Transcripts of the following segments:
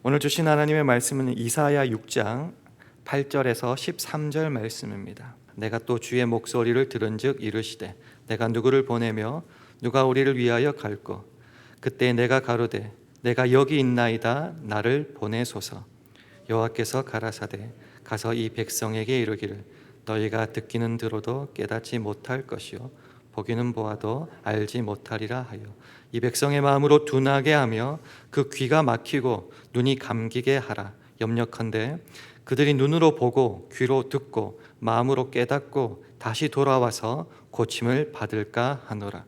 오늘 주신 하나님의 말씀은 이사야 6장 8절에서 13절 말씀입니다. 내가 또 주의 목소리를 들은즉 이르시되 내가 누구를 보내며 누가 우리를 위하여 갈꼬. 그때 내가 가로되 내가 여기 있나이다 나를 보내소서. 여호와께서 가라사대 가서 이 백성에게 이르기를 너희가 듣기는 들어도 깨닫지 못할 것이요 보기는 보아도 알지 못하리라 하여 이 백성의 마음으로 둔하게 하며 그 귀가 막히고 눈이 감기게 하라. 염려컨대 그들이 눈으로 보고 귀로 듣고 마음으로 깨닫고 다시 돌아와서 고침을 받을까 하노라.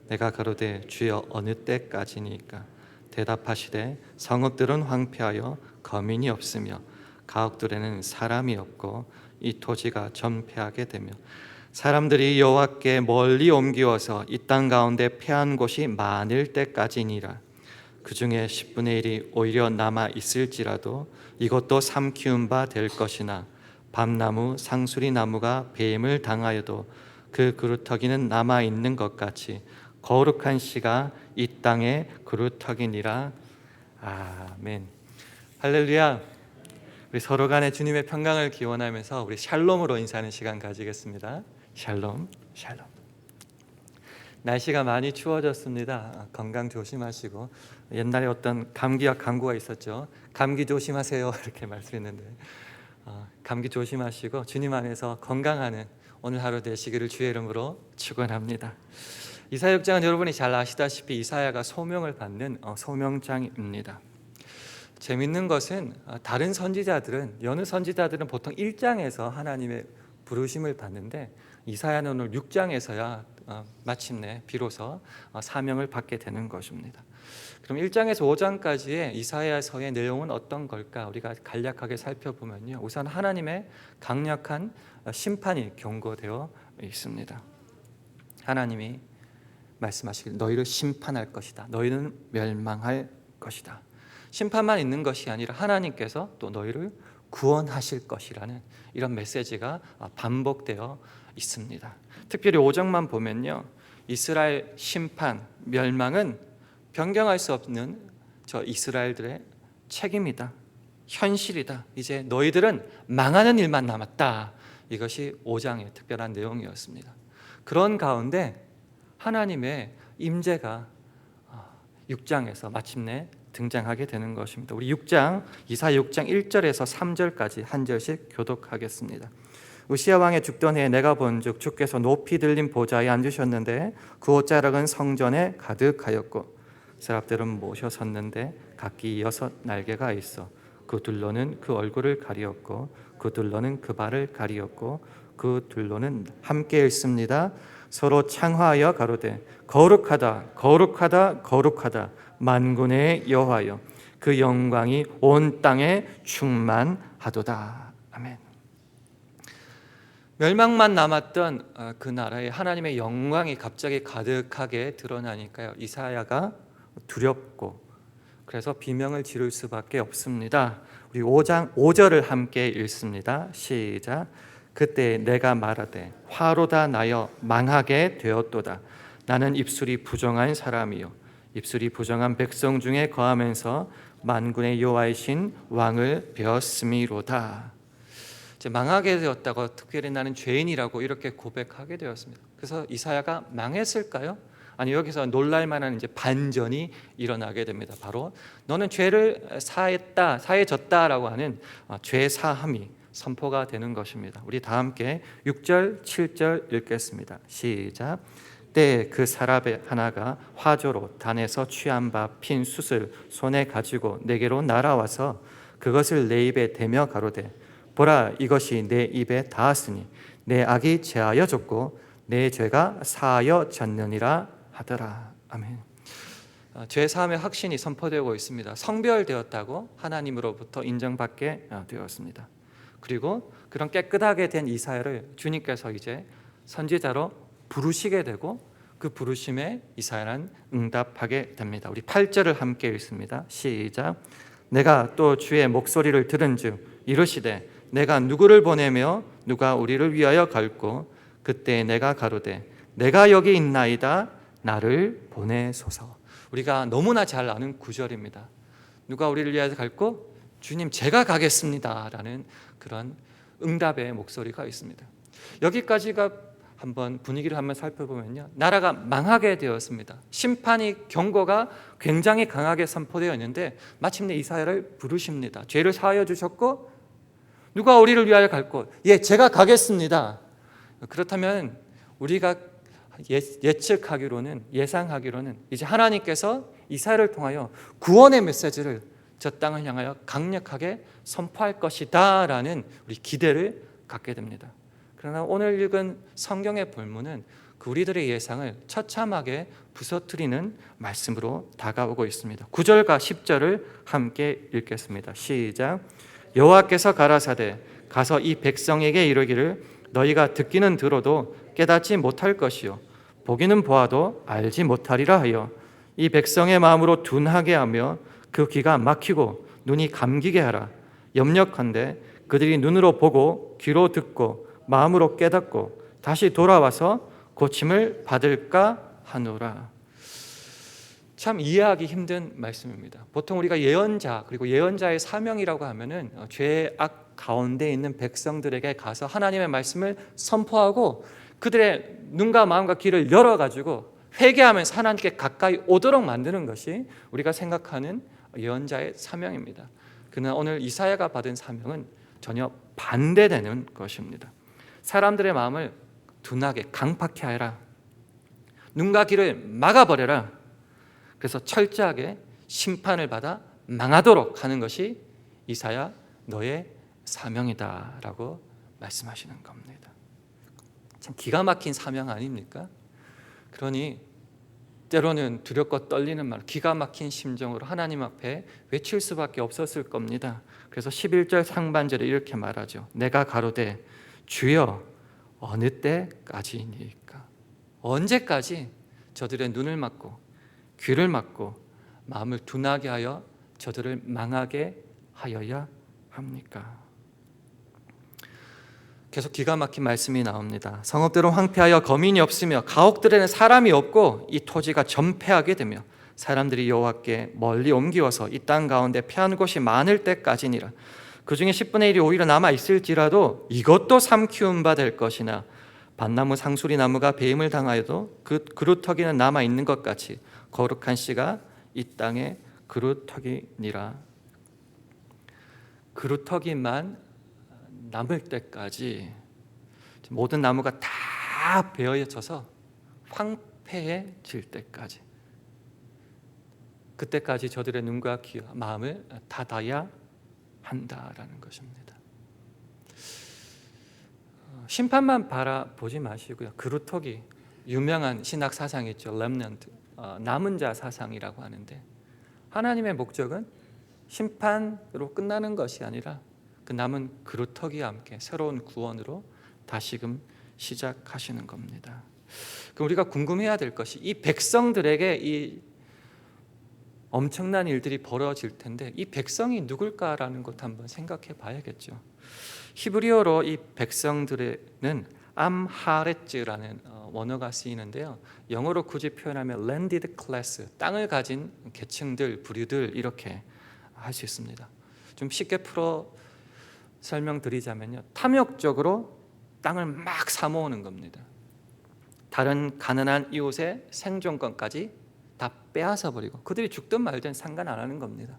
내가 가로되 주여 어느 때까지니까. 대답하시되 성읍들은 황폐하여 거민이 없으며 가옥들에는 사람이 없고 이 토지가 전폐하게 되며 사람들이 여호와께 멀리 옮기어서 이 땅 가운데 패한 곳이 많을 때까지니라. 그 중에 10분의 1이 오히려 남아 있을지라도 이것도 삼키운 바 될 것이나 밤나무 상수리 나무가 배임을 당하여도 그 그루터기는 남아 있는 것 같이 거룩한 씨가 이 땅에 그루터기니라. 아멘. 할렐루야. 우리 서로 간에 주님의 평강을 기원하면서 우리 샬롬으로 인사하는 시간 가지겠습니다. 샬롬, 샬롬. 날씨가 많이 추워졌습니다. 건강 조심하시고, 옛날에 어떤 감기약 광고가 있었죠. 감기 조심하세요 이렇게 말씀했는데 감기 조심하시고 주님 안에서 건강하는 오늘 하루 되시기를 주의 이름으로 축원합니다. 이사야 6장은 여러분이 잘 아시다시피 이사야가 소명을 받는 소명장입니다. 재밌는 것은 다른 선지자들은, 여느 선지자들은 보통 1장에서 하나님의 부르심을 받는데 이사야는 오늘 6장에서야 마침내 비로소 사명을 받게 되는 것입니다. 그럼 1장에서 5장까지의 이사야서의 내용은 어떤 걸까? 우리가 간략하게 살펴보면요, 우선 하나님의 강력한 심판이 경고되어 있습니다. 하나님이 말씀하시길 너희를 심판할 것이다. 너희는 멸망할 것이다. 심판만 있는 것이 아니라 하나님께서 또 너희를 구원하실 것이라는 이런 메시지가 반복되어 있습니다. 특별히 5장만 보면요, 이스라엘 심판, 멸망은 변경할 수 없는 저 이스라엘들의 책임이다, 현실이다. 이제 너희들은 망하는 일만 남았다. 이것이 5장의 특별한 내용이었습니다. 그런 가운데 하나님의 임재가 6장에서 마침내 등장하게 되는 것입니다. 우리 6장, 이사야 6장 1절에서 3절까지 한 절씩 교독하겠습니다. 우시야 왕의 죽던 해에 내가 본즉 주께서 높이 들린 보좌에 앉으셨는데 그 옷자락은 성전에 가득하였고 세랍들은 모셔 섰는데 각기 6 날개가 있어 그 둘로는 그 얼굴을 가리었고 그 둘로는 그 발을 가리었고 그 둘로는 함께 있습니다. 서로 창화하여 가로되 거룩하다 거룩하다 거룩하다 만군의 여호와여 그 영광이 온 땅에 충만하도다. 아멘. 멸망만 남았던 그 나라에 하나님의 영광이 갑자기 가득하게 드러나니까요, 이사야가 두렵고 그래서 비명을 지를 수밖에 없습니다. 우리 5장 5절을 함께 읽습니다. 시작. 그때 내가 말하되 화로다 나여 망하게 되었도다. 나는 입술이 부정한 사람이요 입술이 부정한 백성 중에 거하면서 만군의 여호와이신 왕을 배웠음이로다. 이제 망하게 되었다고, 특별히 나는 죄인이라고 이렇게 고백하게 되었습니다. 그래서 이사야가 망했을까요? 아니, 여기서 놀랄 만한 이제 반전이 일어나게 됩니다. 바로 너는 죄를 사해졌다라고 하는 죄 사함이 선포가 되는 것입니다. 우리 다 함께 6절 7절 읽겠습니다. 시작. 때에 그 사랍의 하나가 화조로 단에서 취한 바 핀 숯을 손에 가지고 내게로 날아와서 그것을 내 입에 대며 가로되 보라 이것이 내 입에 닿았으니 내 악이 제하여졌고 내 죄가 사하여졌느니라 하더라. 아멘. 죄 사함의 확신이 선포되고 있습니다. 성별되었다고 하나님으로부터 인정받게 되었습니다. 그리고 그런 깨끗하게 된 이사야를 주님께서 이제 선지자로 부르시게 되고 그 부르심에 이사야는 응답하게 됩니다. 우리 8절을 함께 읽습니다. 시작. 내가 또 주의 목소리를 들은즉 이르시되 내가 누구를 보내며 누가 우리를 위하여 갈꼬. 그때 내가 가로되 내가 여기 있나이다 나를 보내소서. 우리가 너무나 잘 아는 구절입니다. 누가 우리를 위하여 갈고? 주님 제가 가겠습니다 라는 그런 응답의 목소리가 있습니다. 여기까지가 한번 분위기를 한번 살펴보면요, 나라가 망하게 되었습니다. 심판이 경고가 굉장히 강하게 선포되어 있는데 마침내 이사야를 부르십니다. 죄를 사하여 주셨고 누가 우리를 위하여 갈 곳? 예, 제가 가겠습니다. 그렇다면 우리가 예상하기로는 이제 하나님께서 이사야를 통하여 구원의 메시지를 저 땅을 향하여 강력하게 선포할 것이다 라는 우리 기대를 갖게 됩니다. 그러나 오늘 읽은 성경의 본문은 그 우리들의 예상을 처참하게 부서뜨리는 말씀으로 다가오고 있습니다. 9절과 10절을 함께 읽겠습니다. 시작. 여호와께서 가라사대 가서 이 백성에게 이르기를 너희가 듣기는 들어도 깨닫지 못할 것이요 보기는 보아도 알지 못하리라 하여 이 백성의 마음으로 둔하게 하며 그 귀가 막히고 눈이 감기게 하라. 염려컨대 그들이 눈으로 보고 귀로 듣고 마음으로 깨닫고 다시 돌아와서 고침을 받을까 하노라. 참 이해하기 힘든 말씀입니다. 보통 우리가 예언자 그리고 예언자의 사명이라고 하면은 죄악 가운데 있는 백성들에게 가서 하나님의 말씀을 선포하고 그들의 눈과 마음과 귀를 열어가지고 회개하면서 하나님께 가까이 오도록 만드는 것이 우리가 생각하는 예언자의 사명입니다. 그러나 오늘 이사야가 받은 사명은 전혀 반대되는 것입니다. 사람들의 마음을 둔하게 강팍해 하라. 눈과 귀를 막아버려라. 그래서 철저하게 심판을 받아 망하도록 하는 것이 이사야 너의 사명이다 라고 말씀하시는 겁니다. 참 기가 막힌 사명 아닙니까? 그러니 때로는 두렵고 떨리는 말, 기가 막힌 심정으로 하나님 앞에 외칠 수밖에 없었을 겁니다. 그래서 11절 상반절에 이렇게 말하죠. 내가 가로되 주여 어느 때까지니까? 언제까지 저들의 눈을 막고 귀를 막고 마음을 둔하게 하여 저들을 망하게 하여야 합니까? 계속 기가 막힌 말씀이 나옵니다. 성읍들은 황폐하여 거민이 없으며 가옥들에는 사람이 없고 이 토지가 전폐하게 되며 사람들이 여호와께 멀리 옮기어서 이 땅 가운데 피한 곳이 많을 때까지니라. 그 중에 10분의 1이 오히려 남아 있을지라도 이것도 삼키운 바 될 것이나 밭나무 상수리 나무가 배임을 당하여도 그 그루터기는 남아 있는 것 같이 거룩한 씨가 이 땅에 그루터기니라. 그루터기만 남을 때까지 모든 나무가 다 베어져서 황폐해질 때까지, 그때까지 저들의 눈과 귀와 마음을 닫아야 한다라는 것입니다. 심판만 바라보지 마시고요. 그루터기, 유명한 신학 사상이 있죠. 렘넌트, 남은 자 사상이라고 하는데, 하나님의 목적은 심판으로 끝나는 것이 아니라 그 남은 그루터기와 함께 새로운 구원으로 다시금 시작하시는 겁니다. 그럼 우리가 궁금해야 될 것이 이 백성들에게 이 엄청난 일들이 벌어질 텐데 이 백성이 누굴까라는 것 한번 생각해 봐야겠죠. 히브리어로 이 백성들에는 암하레츠라는 원어가 쓰이는데요. 영어로 굳이 표현하면 landed class, 땅을 가진 계층들, 부류들 이렇게 할 수 있습니다. 좀 쉽게 풀어 설명드리자면요, 탐욕적으로 땅을 막 사모으는 겁니다. 다른 가난한 이웃의 생존권까지 다 빼앗아 버리고 그들이 죽든 말든 상관 안 하는 겁니다.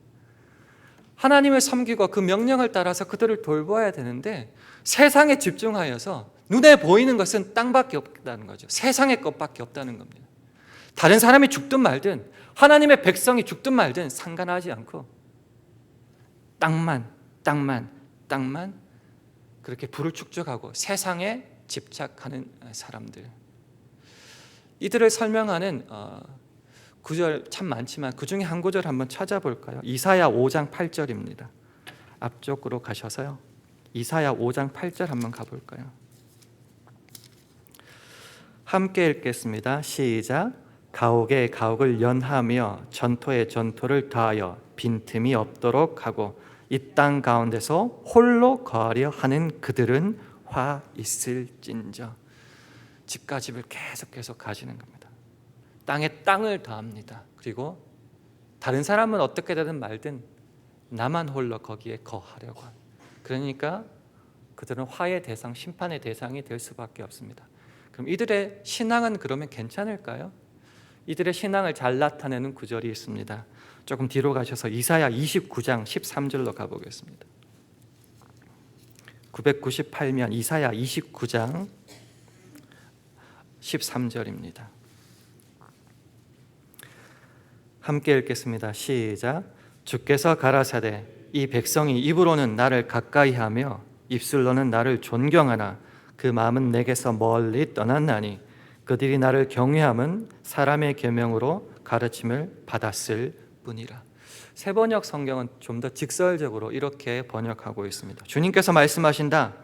하나님을 섬기고 그 명령을 따라서 그들을 돌보아야 되는데 세상에 집중하여서 눈에 보이는 것은 땅밖에 없다는 거죠. 세상의 것밖에 없다는 겁니다. 다른 사람이 죽든 말든 하나님의 백성이 죽든 말든 상관하지 않고 땅만 그렇게 부를 축적하고 세상에 집착하는 사람들, 이들을 설명하는 구절 참 많지만 그 중에 한 구절 한번 찾아볼까요? 이사야 5장 8절입니다. 앞쪽으로 가셔서요, 이사야 5장 8절 한번 가볼까요? 함께 읽겠습니다. 시작. 가옥에 가옥을 연하며 전토에 전토를 더하여 빈틈이 없도록 하고 이 땅 가운데서 홀로 거하려 하는 그들은 화 있을진저. 집과 집을 계속 가지는 겁니다. 땅에 땅을 더합니다. 그리고 다른 사람은 어떻게 되든 말든 나만 홀로 거기에 거하려고 합니다. 그러니까 그들은 화의 대상, 심판의 대상이 될 수밖에 없습니다. 그럼 이들의 신앙은 그러면 괜찮을까요? 이들의 신앙을 잘 나타내는 구절이 있습니다. 조금 뒤로 가셔서 이사야 29장 13절로 가보겠습니다. 998면 이사야 29장 13절입니다. 함께 읽겠습니다. 시작. 주께서 가라사대 이 백성이 입으로는 나를 가까이하며 입술로는 나를 존경하나 그 마음은 내게서 멀리 떠났나니 그들이 나를 경외함은 사람의 계명으로 가르침을 받았을 뿐이라. 새번역 성경은 좀 더 직설적으로 이렇게 번역하고 있습니다. 주님께서 말씀하신다.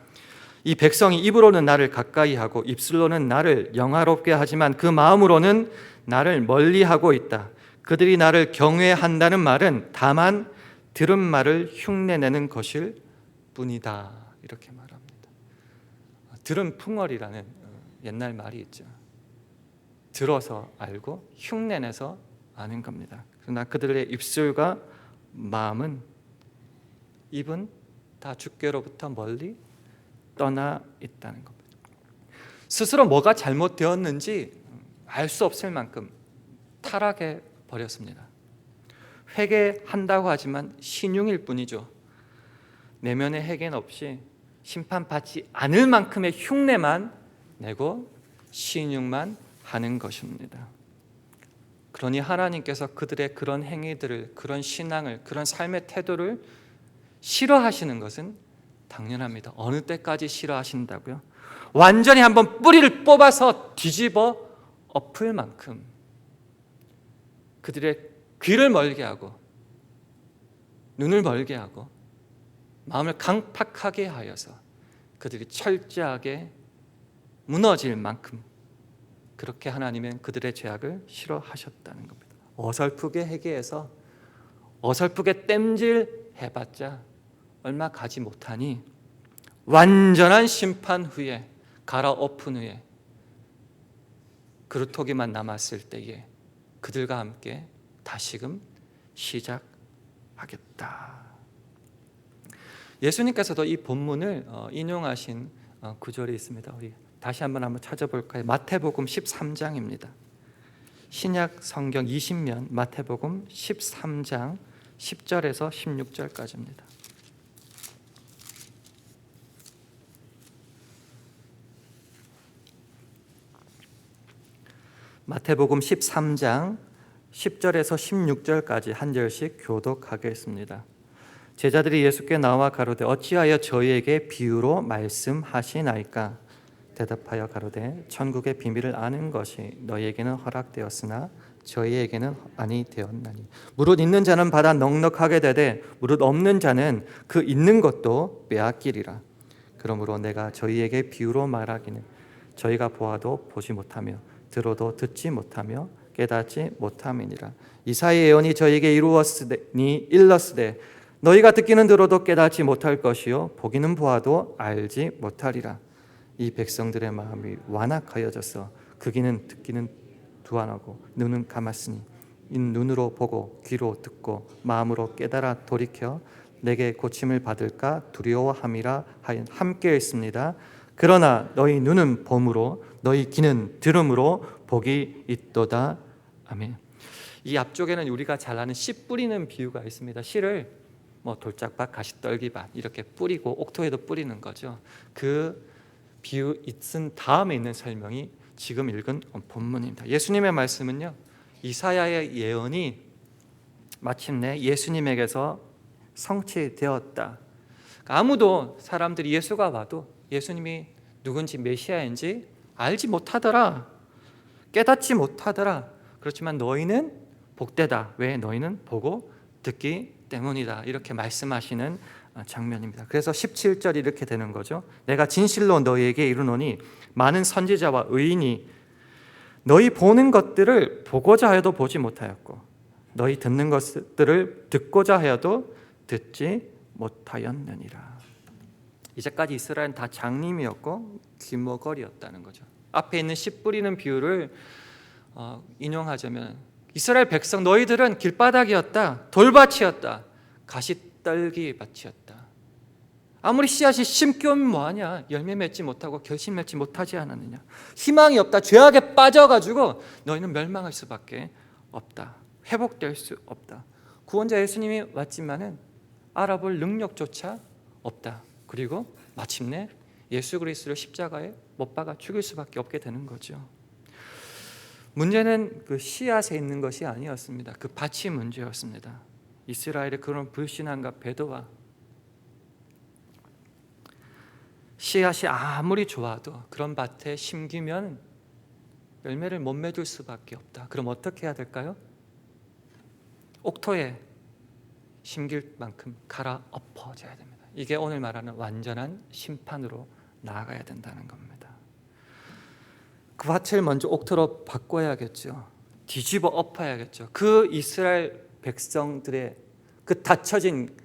이 백성이 입으로는 나를 가까이하고 입술로는 나를 영화롭게 하지만 그 마음으로는 나를 멀리하고 있다. 그들이 나를 경외한다는 말은 다만 들은 말을 흉내내는 것일 뿐이다. 이렇게 말합니다. 들은 풍월이라는 옛날 말이 있죠. 들어서 알고 흉내내서 아는 겁니다. 그러나 그들의 입술과 마음은, 입은 다 주께로부터 멀리 떠나 있다는 겁니다. 스스로 뭐가 잘못되었는지 알 수 없을 만큼 타락해 버렸습니다. 회개한다고 하지만 신용일 뿐이죠. 내면의 회개는 없이 심판받지 않을 만큼의 흉내만 내고 신용만 하는 것입니다. 그러니 하나님께서 그들의 그런 행위들을, 그런 신앙을, 그런 삶의 태도를 싫어하시는 것은 당연합니다. 어느 때까지 싫어하신다고요? 완전히 한번 뿌리를 뽑아서 뒤집어 엎을 만큼 그들의 귀를 멀게 하고 눈을 멀게 하고 마음을 강팍하게 하여서 그들이 철저하게 무너질 만큼 그렇게 하나님은 그들의 죄악을 싫어하셨다는 겁니다. 어설프게 회개해서 어설프게 땜질 해봤자 얼마 가지 못하니 완전한 심판 후에 갈아엎은 후에 그루터기만 남았을 때에 그들과 함께 다시금 시작하겠다. 예수님께서도 이 본문을 인용하신 구절이 있습니다. 우리 다시 한번 찾아볼까요? 마태복음 13장입니다. 신약 성경 20면 마태복음 13장 10절에서 16절까지입니다. 마태복음 13장 10절에서 16절까지 한 절씩 교독하겠습니다. 제자들이 예수께 나와 가로되 어찌하여 저희에게 비유로 말씀하시나이까? 대답하여 가로되 천국의 비밀을 아는 것이 너희에게는 허락되었으나 저희에게는 아니 되었나니 무릇 있는 자는 받아 넉넉하게 되되 무릇 없는 자는 그 있는 것도 빼앗기리라. 그러므로 내가 저희에게 비유로 말하기는 저희가 보아도 보지 못하며 들어도 듣지 못하며 깨닫지 못함이니라. 이사야의 예언이 저희에게 이루었으니 일렀으되 너희가 듣기는 들어도 깨닫지 못할 것이요 보기는 보아도 알지 못하리라. 이 백성들의 마음이 완악하여져서 그 귀는 듣기는 두안하고 눈은 감았으니 이 눈으로 보고 귀로 듣고 마음으로 깨달아 돌이켜 내게 고침을 받을까 두려워함이라 하여 함께 있습니다. 그러나 너희 눈은 봄으로 너희 귀는 들음으로 복이 있도다. 아멘. 이 앞쪽에는 우리가 잘 아는 씨 뿌리는 비유가 있습니다. 씨를 돌짝밭, 가시떨기밭 이렇게 뿌리고 옥토에도 뿌리는 거죠. 그 비유 있은 다음에 있는 설명이 지금 읽은 본문입니다. 예수님의 말씀은요, 이사야의 예언이 마침내 예수님에게서 성취되었다. 아무도 사람들이 예수가 와도 예수님이 누군지 메시아인지 알지 못하더라, 깨닫지 못하더라. 그렇지만 너희는 복되다. 왜? 너희는 보고 듣기 때문이다. 이렇게 말씀하시는 장면입니다. 그래서 17절이 이렇게 되는 거죠. 내가 진실로 너희에게 이르노니 많은 선지자와 의인이 너희 보는 것들을 보고자 하여도 보지 못하였고 너희 듣는 것들을 듣고자 하여도 듣지 못하였느니라. 이제까지 이스라엘은 다 장님이었고 귀머거리였다는 거죠. 앞에 있는 씨 뿌리는 비유를 인용하자면 이스라엘 백성 너희들은 길바닥이었다, 돌밭이었다, 가시 떨기 밭이었다. 아무리 씨앗이 심기 오면 뭐하냐, 열매 맺지 못하고 결실 맺지 못하지 않았느냐. 희망이 없다. 죄악에 빠져가지고 너희는 멸망할 수밖에 없다. 회복될 수 없다. 구원자 예수님이 왔지만은 알아볼 능력조차 없다. 그리고 마침내 예수 그리스도를 십자가에 못 박아 죽일 수밖에 없게 되는 거죠. 문제는 그 씨앗에 있는 것이 아니었습니다. 그 밭이 문제였습니다. 이스라엘의 그런 불신앙과 배도와 씨앗이 아무리 좋아도 그런 밭에 심기면 열매를 못 맺을 수밖에 없다. 그럼 어떻게 해야 될까요? 옥토에 심길 만큼 갈아엎어져야 됩니다. 이게 오늘 말하는 완전한 심판으로 나아가야 된다는 겁니다. 그 밭을 먼저 옥토로 바꿔야겠죠. 뒤집어 엎어야겠죠. 그 이스라엘 백성들의 그 닫혀진,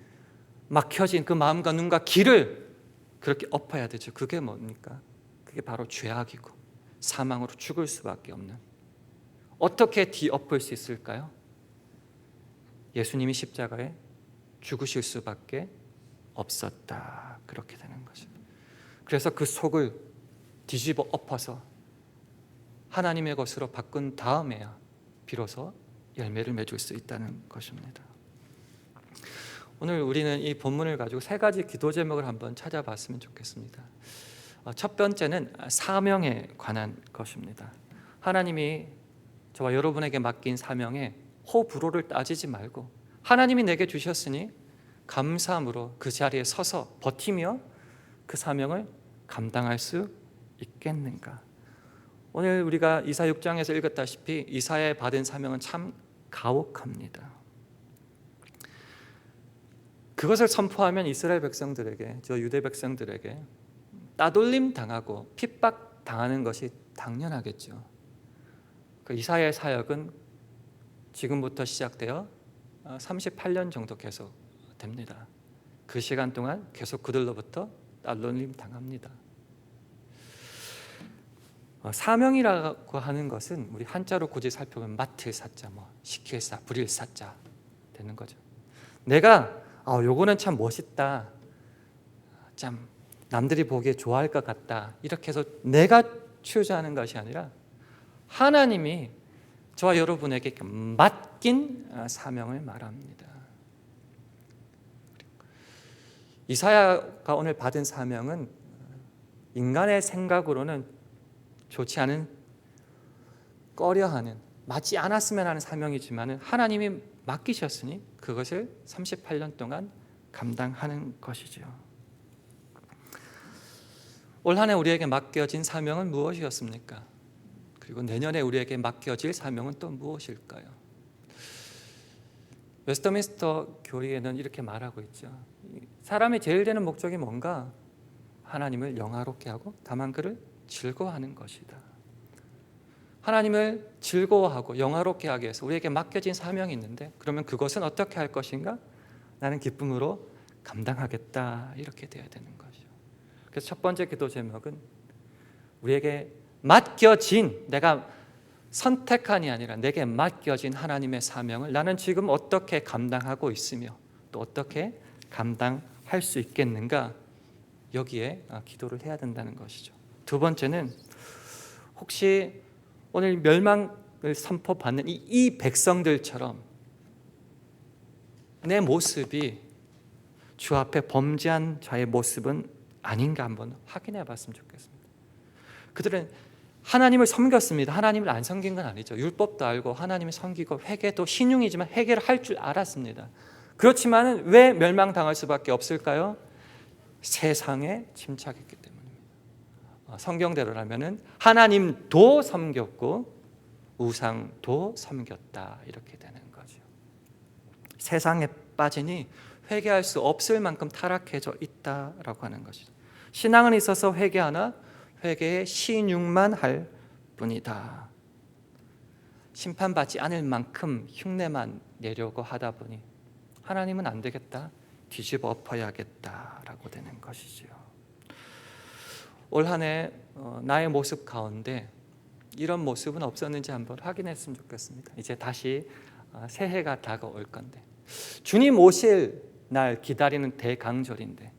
막혀진 그 마음과 눈과 길을 그렇게 엎어야 되죠. 그게 뭡니까? 그게 바로 죄악이고 사망으로 죽을 수밖에 없는. 어떻게 뒤엎을 수 있을까요? 예수님이 십자가에 죽으실 수밖에 없었다. 그렇게 되는 거죠. 그래서 그 속을 뒤집어 엎어서 하나님의 것으로 바꾼 다음에야 비로소 열매를 맺을 수 있다는 것입니다. 오늘 우리는 이 본문을 가지고 세 가지 기도 제목을 한번 찾아봤으면 좋겠습니다. 첫 번째는 사명에 관한 것입니다. 하나님이 저와 여러분에게 맡긴 사명에 호불호를 따지지 말고 하나님이 내게 주셨으니 감사함으로 그 자리에 서서 버티며 그 사명을 감당할 수 있겠는가. 오늘 우리가 이사 6장에서 읽었다시피 이사야에 받은 사명은 참 가혹합니다. 그것을 선포하면 이스라엘 백성들에게, 저 유대 백성들에게 따돌림 당하고 핍박 당하는 것이 당연하겠죠. 그 이사야의 사역은 지금부터 시작되어 38년 정도 계속 됩니다. 그 시간 동안 계속 그들로부터 따돌림 당합니다. 사명이라고 하는 것은 우리 한자로 굳이 살펴보면 맡을 사자, 시킬 사, 부릴 사자 되는 거죠. 내가 요거는 참 멋있다, 참 남들이 보기에 좋아할 것 같다, 이렇게 해서 내가 취하는 것이 아니라 하나님이 저와 여러분에게 맡긴 사명을 말합니다. 이사야가 오늘 받은 사명은 인간의 생각으로는 좋지 않은, 꺼려하는, 맞지 않았으면 하는 사명이지만 하나님이 맡기셨으니 그것을 38년 동안 감당하는 것이죠. 올 한 해 우리에게 맡겨진 사명은 무엇이었습니까? 그리고 내년에 우리에게 맡겨질 사명은 또 무엇일까요? 웨스터민스터 교회는 이렇게 말하고 있죠. 사람이 제일 되는 목적이 뭔가? 하나님을 영화롭게 하고 다만 그를 즐거워하는 것이다. 하나님을 즐거워하고 영화롭게 하기 위해서 우리에게 맡겨진 사명이 있는데, 그러면 그것은 어떻게 할 것인가? 나는 기쁨으로 감당하겠다, 이렇게 돼야 되는 거죠. 그래서 첫 번째 기도 제목은 우리에게 맡겨진, 내가 선택한이 아니라 내게 맡겨진 하나님의 사명을 나는 지금 어떻게 감당하고 있으며 또 어떻게 감당할 수 있겠는가, 여기에 기도를 해야 된다는 것이죠. 두 번째는 혹시 오늘 멸망을 선포받는 이 백성들처럼 내 모습이 주 앞에 범죄한 자의 모습은 아닌가 한번 확인해 봤으면 좋겠습니다. 그들은 하나님을 섬겼습니다. 하나님을 안 섬긴 건 아니죠. 율법도 알고 하나님을 섬기고 회개도 신용이지만 회개를 할 줄 알았습니다. 그렇지만 왜 멸망당할 수밖에 없을까요? 세상에 침착했기 때문입니다. 성경대로라면 하나님도 섬겼고 우상도 섬겼다, 이렇게 되는 거죠. 세상에 빠지니 회개할 수 없을 만큼 타락해져 있다라고 하는 것이죠. 신앙은 있어서 회개하나 회개에 신용만 할 뿐이다. 심판받지 않을 만큼 흉내만 내려고 하다 보니 하나님은 안 되겠다, 뒤집어 엎어야겠다라고 되는 것이죠. 올 한 해 나의 모습 가운데 이런 모습은 없었는지 한번 확인했으면 좋겠습니다. 이제 다시 새해가 다가올 건데 주님 오실 날 기다리는 대강절인데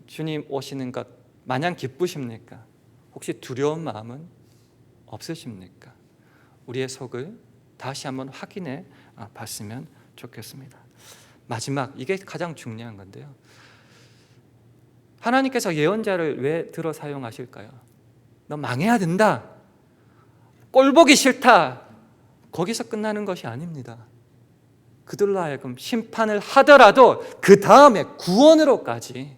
주님 오시는 것 마냥 기쁘십니까? 혹시 두려운 마음은 없으십니까? 우리의 속을 다시 한번 확인해 봤으면 좋겠습니다. 마지막, 이게 가장 중요한 건데요. 하나님께서 예언자를 왜 들어 사용하실까요? 너 망해야 된다, 꼴 보기 싫다, 거기서 끝나는 것이 아닙니다. 그들로 하여금 심판을 하더라도 그 다음에 구원으로까지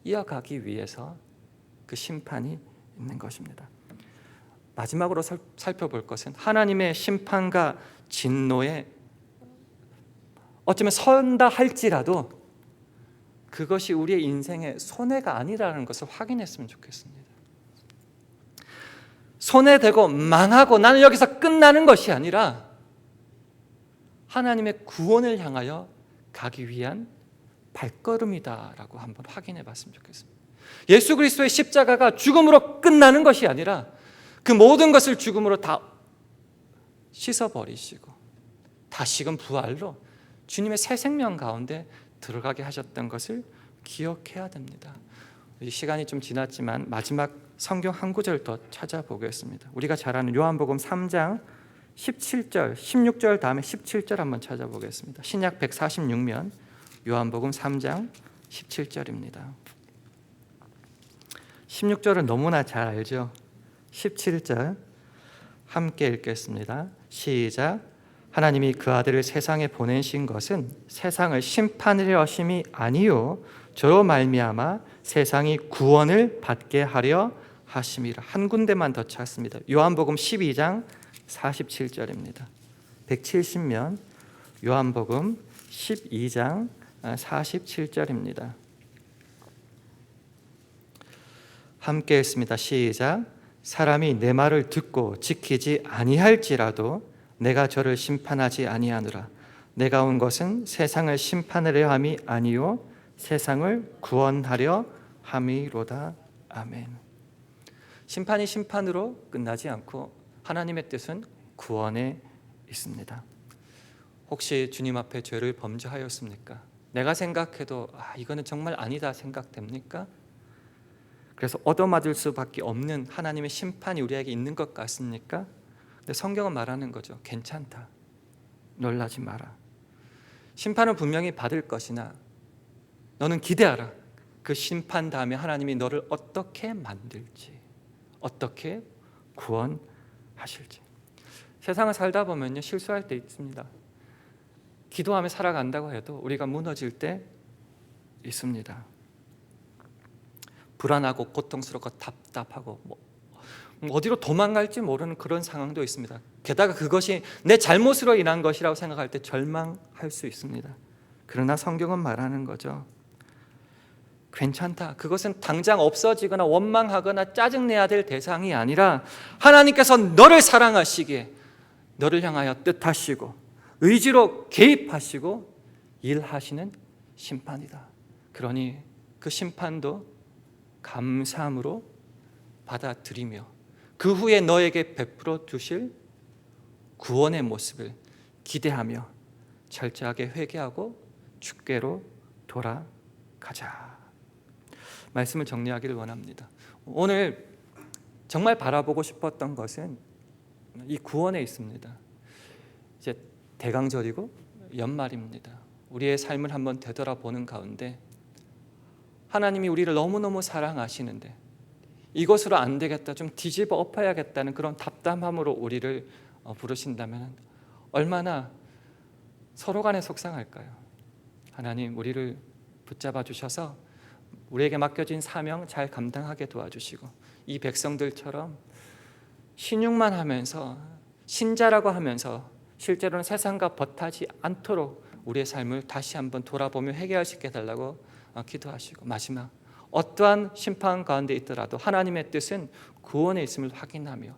이어가기 위해서 그 심판이 있는 것입니다. 마지막으로 살펴볼 것은 하나님의 심판과 진노에 어쩌면 선다 할지라도 그것이 우리의 인생의 손해가 아니라는 것을 확인했으면 좋겠습니다. 손해되고 망하고 나는 여기서 끝나는 것이 아니라 하나님의 구원을 향하여 가기 위한 발걸음이다라고 한번 확인해 봤으면 좋겠습니다. 예수 그리스도의 십자가가 죽음으로 끝나는 것이 아니라 그 모든 것을 죽음으로 다 씻어버리시고 다시금 부활로 주님의 새 생명 가운데 들어가게 하셨던 것을 기억해야 됩니다. 시간이 좀 지났지만 마지막 성경 한 구절 더 찾아보겠습니다. 우리가 잘 아는 요한복음 3장 17절, 16절 다음에 17절 한번 찾아보겠습니다. 신약 146면 요한복음 3장 17절입니다. 16절은 너무나 잘 알죠. 17절 함께 읽겠습니다. 시작. 하나님이 그 아들을 세상에 보내신 것은 세상을 심판하려 하심이 아니요 저로 말미암아 세상이 구원을 받게 하려 하심이라. 한 군데만 더 찾습니다. 요한복음 12장 47절입니다. 170면 요한복음 12장 47절입니다. 함께 읽습니다. 시작. 사람이 내 말을 듣고 지키지 아니할지라도 내가 저를 심판하지 아니하노라. 내가 온 것은 세상을 심판하려 함이 아니요 세상을 구원하려 함이로다. 아멘. 심판이 심판으로 끝나지 않고 하나님의 뜻은 구원에 있습니다. 혹시 주님 앞에 죄를 범죄하였습니까? 내가 생각해도 이거는 정말 아니다 생각됩니까? 그래서 얻어맞을 수밖에 없는 하나님의 심판이 우리에게 있는 것 같습니까? 근데 성경은 말하는 거죠. 괜찮다. 놀라지 마라. 심판은 분명히 받을 것이나 너는 기대하라. 그 심판 다음에 하나님이 너를 어떻게 만들지, 어떻게 구원하실지. 세상을 살다 보면요, 실수할 때 있습니다. 기도하며 살아간다고 해도 우리가 무너질 때 있습니다. 불안하고 고통스럽고 답답하고 어디로 도망갈지 모르는 그런 상황도 있습니다. 게다가 그것이 내 잘못으로 인한 것이라고 생각할 때 절망할 수 있습니다. 그러나 성경은 말하는 거죠. 괜찮다. 그것은 당장 없어지거나 원망하거나 짜증내야 될 대상이 아니라 하나님께서 너를 사랑하시기에 너를 향하여 뜻하시고 의지로 개입하시고 일하시는 심판이다. 그러니 그 심판도 감사함으로 받아들이며 그 후에 너에게 베풀어 주실 구원의 모습을 기대하며 철저하게 회개하고 주께로 돌아가자. 말씀을 정리하기를 원합니다. 오늘 정말 바라보고 싶었던 것은 이 구원에 있습니다. 이제 대강절이고 연말입니다. 우리의 삶을 한번 되돌아보는 가운데 하나님이 우리를 너무너무 사랑하시는데 이것으로 안 되겠다, 좀 뒤집어 엎어야겠다는 그런 답답함으로 우리를 부르신다면 얼마나 서로 간에 속상할까요? 하나님, 우리를 붙잡아 주셔서 우리에게 맡겨진 사명 잘 감당하게 도와주시고 이 백성들처럼 신용만 하면서 신자라고 하면서 실제로는 세상과 벗하지 않도록 우리의 삶을 다시 한번 돌아보며 회개할 수 있게 해달라고 기도하시고, 마지막 어떠한 심판 가운데 있더라도 하나님의 뜻은 구원에 있음을 확인하며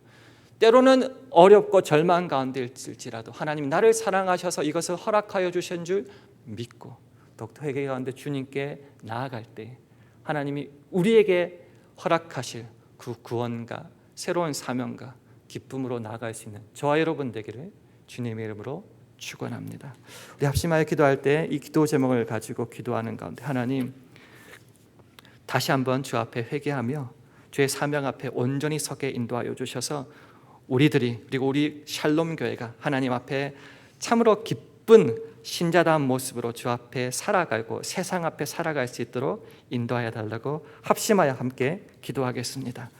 때로는 어렵고 절망 가운데 있을지라도 하나님이 나를 사랑하셔서 이것을 허락하여 주신 줄 믿고 더욱더 회개 가운데 주님께 나아갈 때 하나님이 우리에게 허락하실 그 구원과 새로운 사명과 기쁨으로 나아갈 수 있는 저와 여러분 되기를 주님의 이름으로 축원합니다. 우리 합심하여 기도할 때 이 기도 제목을 가지고 기도하는 가운데 하나님, 다시 한번 주 앞에 회개하며 주의 사명 앞에 온전히 서게 인도하여 주셔서 우리들이, 그리고 우리 샬롬 교회가 하나님 앞에 참으로 기쁜 신자다운 모습으로 주 앞에 살아가고 세상 앞에 살아갈 수 있도록 인도하여 달라고 합심하여 함께 기도하겠습니다.